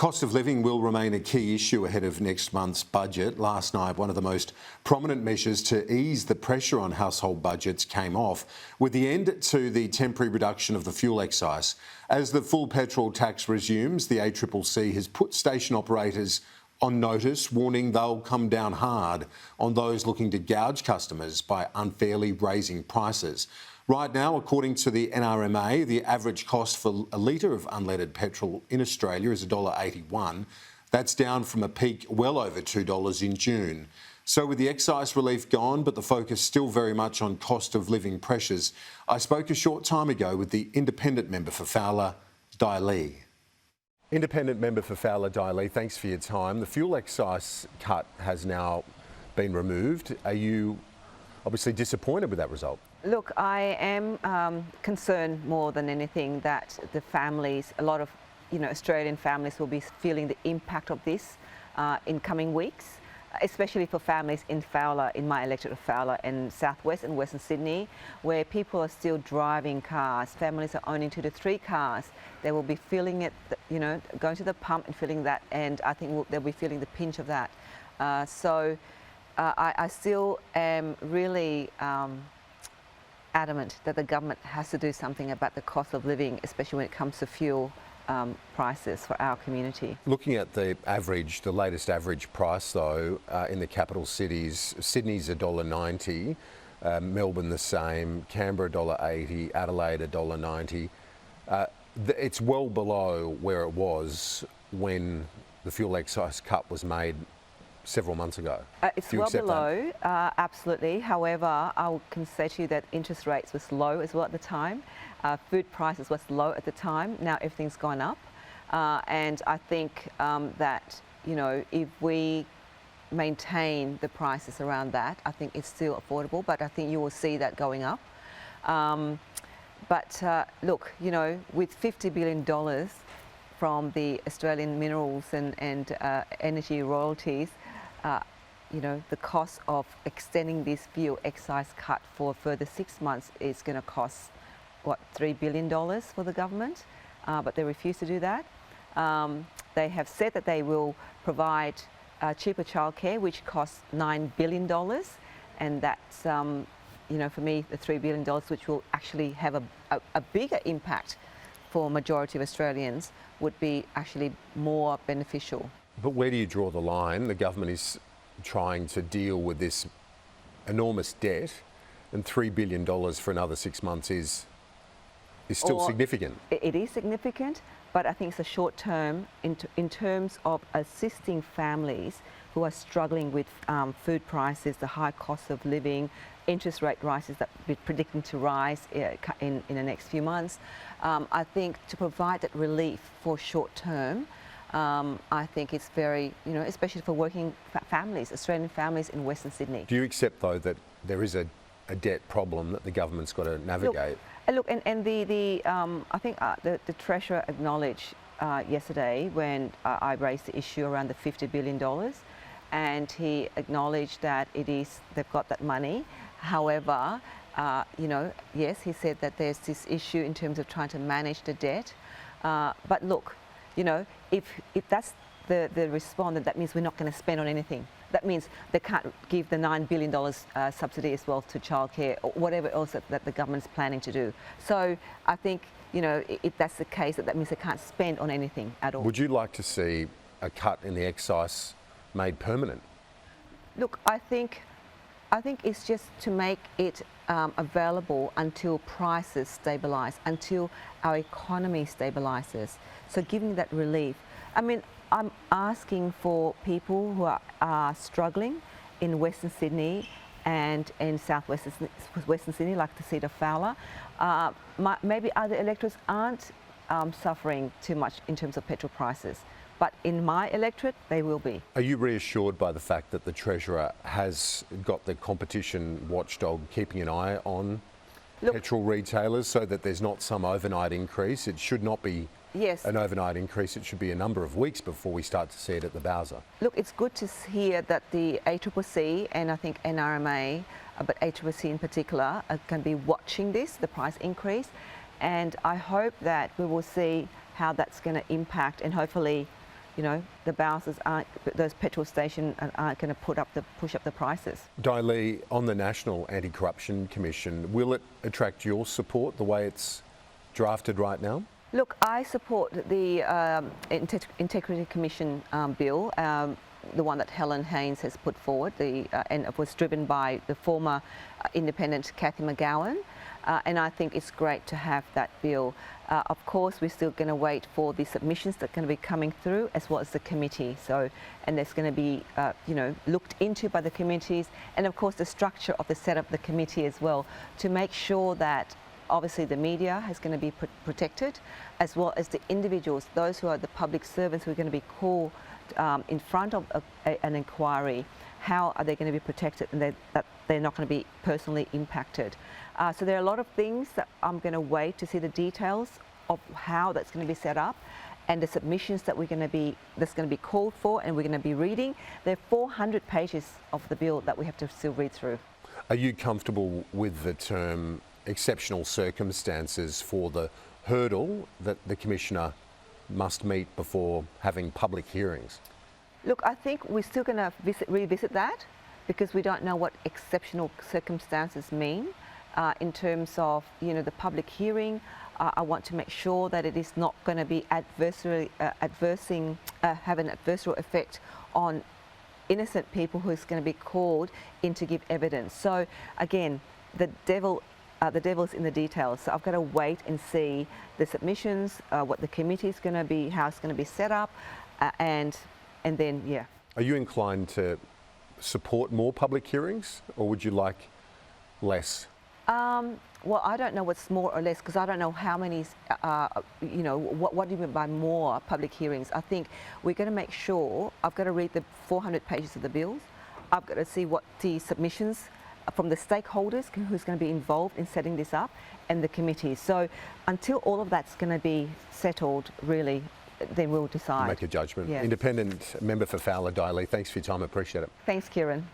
Cost of living will remain a key issue ahead of next month's budget. Last night, one of the most prominent measures to ease the pressure on household budgets came off with the end to the temporary reduction of the fuel excise. As the full petrol tax resumes, the ACCC has put station operators on notice, warning they'll come down hard on those looking to gouge customers by unfairly raising prices. Right now, according to the NRMA, the average cost for a litre of unleaded petrol in Australia is $1.81. That's down from a peak well over $2 in June. So with the excise relief gone, but the focus still very much on cost of living pressures, I spoke a short time ago with the independent member for Fowler, Dai Le. Independent member for Fowler, Dai Le, thanks for your time. The fuel excise cut has now been removed. Are you obviously disappointed with that result? Look, I am concerned more than anything that the families, a lot of Australian families will be feeling the impact of this in coming weeks, especially for families in Fowler, in my electorate of Fowler and Southwest and Western Sydney, where people are still driving cars. Families are owning 2 to 3 cars. They will be feeling it, going to the pump and feeling that, and I think they'll be feeling the pinch of that. I still am really adamant that the government has to do something about the cost of living, especially when it comes to fuel prices for our community. Looking at the latest average price though, in the capital cities, Sydney's $1.90, Melbourne the same, Canberra $1.80, Adelaide $1.90. It's well below where it was when the fuel excise cut was made several months ago. It's well below, absolutely. However, I can say to you that interest rates was low as well at the time. Food prices was low at the time. Now everything's gone up. And I think that, if we maintain the prices around that, I think it's still affordable, but I think you will see that going up. Look, with $50 billion from the Australian minerals and energy royalties, the cost of extending this fuel excise cut for a further 6 months is going to cost, what, $3 billion for the government, but they refuse to do that. They have said that they will provide cheaper childcare, which costs $9 billion, and that's, for me, the $3 billion, which will actually have a bigger impact for a majority of Australians, would be actually more beneficial. But where do you draw the line? The government is trying to deal with this enormous debt, and $3 billion for another 6 months is still significant. It is significant, but I think it's a short term in terms of assisting families who are struggling with food prices, the high cost of living, interest rate rises that we're predicting to rise in the next few months. I think to provide that relief for short term, I think it's very, especially for working families, Australian families in Western Sydney. Do you accept, though, that there is a debt problem that the government's got to navigate? Look, I think the Treasurer acknowledged yesterday when I raised the issue around the $50 billion, and he acknowledged that they've got that money. However, yes, he said that there's this issue in terms of trying to manage the debt. But look, if that's the response, that means we're not going to spend on anything. That means they can't give the $9 billion subsidy as well to childcare or whatever else that the government's planning to do. So I think, if that's the case, that means they can't spend on anything at all. Would you like to see a cut in the excise made permanent? Look, I think it's just to make it available until prices stabilise, until our economy stabilises. So giving that relief. I mean, I'm asking for people who are struggling in Western Sydney and in Western Sydney, like the seat of Fowler. Maybe other electorates aren't suffering too much in terms of petrol prices, but in my electorate, they will be. Are you reassured by the fact that the Treasurer has got the competition watchdog keeping an eye on petrol retailers so that there's not some overnight increase? It should not be an overnight increase. It should be a number of weeks before we start to see it at the Bowser. Look, it's good to hear that the ACCC and I think NRMA, but ACCC in particular, are going to be watching the price increase, and I hope that we will see how that's going to impact, and hopefully the bouncers aren't, those petrol stations aren't going to push up the prices. Dai Le, on the National Anti-Corruption Commission, will it attract your support the way it's drafted right now? Look, I support the Integrity Commission bill, the one that Helen Haynes has put forward, and it was driven by the former independent Cathy McGowan, and I think it's great to have that bill. Of course, we're still going to wait for the submissions that are going to be coming through, as well as the committee. And there's going to be, looked into by the committees, and of course the structure of the setup of the committee as well, to make sure that obviously the media is going to be protected, as well as the individuals, those who are the public servants who are going to be called in front of an inquiry. How are they going to be protected, and that they're not going to be personally impacted? So there are a lot of things that I'm going to wait to see the details of how that's going to be set up, and the submissions that that's going to be called for, and we're going to be reading. There are 400 pages of the bill that we have to still read through. Are you comfortable with the term exceptional circumstances for the hurdle that the Commissioner must meet before having public hearings? Look, I think we're still going to revisit that, because we don't know what exceptional circumstances mean. In terms of the public hearing, I want to make sure that it is not going to be have an adversarial effect on innocent people who's going to be called in to give evidence. So again, the devil's in the details. So I've got to wait and see the submissions, what the committee is going to be, how it's going to be set up, and then, yeah. Are you inclined to support more public hearings, or would you like less? Well, I don't know what's more or less, because I don't know how many, what do you mean by more public hearings? I think we're going to make sure, I've got to read the 400 pages of the bills. I've got to see what the submissions from the stakeholders who's going to be involved in setting this up, and the committees. So until all of that's going to be settled, really, then we'll decide. Make a judgment. Yes. Independent member for Fowler, Dai Le, thanks for your time. I appreciate it. Thanks, Kieran.